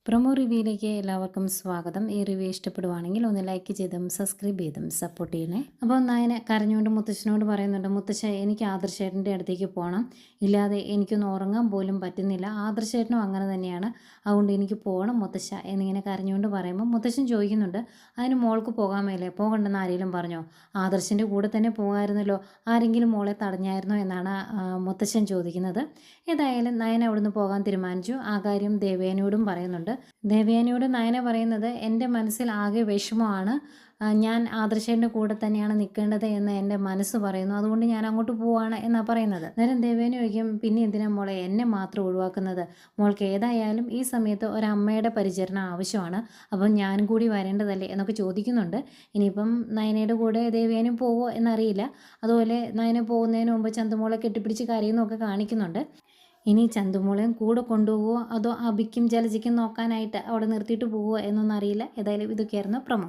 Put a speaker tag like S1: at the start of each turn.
S1: Promo റിവ്യൂയിലേക്ക് എല്ലാവർക്കും സ്വാഗതം. ഈ റിവ്യൂ ഇഷ്ടപ്പെടുവാണെങ്കിൽ ഒന്ന് ലൈക്ക് ചെയ്തും സബ്സ്ക്രൈബ് ചെയ്തും സപ്പോർട്ട് ചെയ്യണേ. അപ്പോൾ നയന കരഞ്ഞുകൊണ്ട് മുത്തശ്ശനോട് പറയുന്നുണ്ട്, മുത്തശ്ശ എനിക്ക് ആദർശേട്ടൻ്റെ അടുത്തേക്ക് പോകണം, ഇല്ലാതെ എനിക്കൊന്ന് ഉറങ്ങാൻ പോലും പറ്റുന്നില്ല. ആദർശേട്ടനും അങ്ങനെ തന്നെയാണ്, അതുകൊണ്ട് എനിക്ക് പോകണം മുത്തശ്ശ എന്നിങ്ങനെ കരഞ്ഞുകൊണ്ട് പറയുമ്പോൾ മുത്തശ്ശൻ ചോദിക്കുന്നുണ്ട്, അതിന് മോൾക്ക് പോകാൻ മേലേ, പോകണ്ടെന്ന് ആരെങ്കിലും പറഞ്ഞോ? ആദർശിൻ്റെ കൂടെ തന്നെ പോകാമായിരുന്നല്ലോ, ആരെങ്കിലും മോളെ തടഞ്ഞായിരുന്നോ എന്നാണ് മുത്തശ്ശൻ ചോദിക്കുന്നത്. ഏതായാലും നയന അവിടുന്ന് പോകാൻ തീരുമാനിച്ചു. ആ കാര്യം ദേവേനയോടും പറയുന്നുണ്ട്. ദേവയാനിയോട് നയന പറയുന്നത്, എൻ്റെ മനസ്സിൽ ആകെ വിഷമമാണ്, ഞാൻ ആദർശേൻ്റെ കൂടെ തന്നെയാണ് നിൽക്കേണ്ടത് എന്ന് എൻ്റെ മനസ്സ് പറയുന്നു, അതുകൊണ്ട് ഞാൻ അങ്ങോട്ട് പോവാണ് എന്നാണ് പറയുന്നത്. നേരം ദേവേനി ചോദിക്കും, പിന്നെ എന്തിനാ മോളെ എന്നെ മാത്രം ഒഴിവാക്കുന്നത്? മോൾക്ക് ഏതായാലും ഈ സമയത്ത് ഒരമ്മയുടെ പരിചരണം ആവശ്യമാണ്, അപ്പം ഞാനും കൂടി വരേണ്ടതല്ലേ എന്നൊക്കെ ചോദിക്കുന്നുണ്ട്. ഇനിയിപ്പം നയനയുടെ കൂടെ ദേവയാനി പോവോ എന്നറിയില്ല. അതുപോലെ നയന പോകുന്നതിന് മുമ്പ് ചന്തുമോളെ കെട്ടിപ്പിടിച്ച് കരയുന്നൊക്കെ കാണിക്കുന്നുണ്ട്. ഇനി ചന്തുമോളെയും കൂടെ കൊണ്ടുപോകുമോ അതോ അബിക്കും ജലജയ്ക്കും നോക്കാനായിട്ട് അവിടെ നിർത്തിയിട്ട് പോവുമോ എന്നൊന്നും അറിയില്ല. ഏതായാലും ഇതൊക്കെയായിരുന്നു പ്രൊമോ.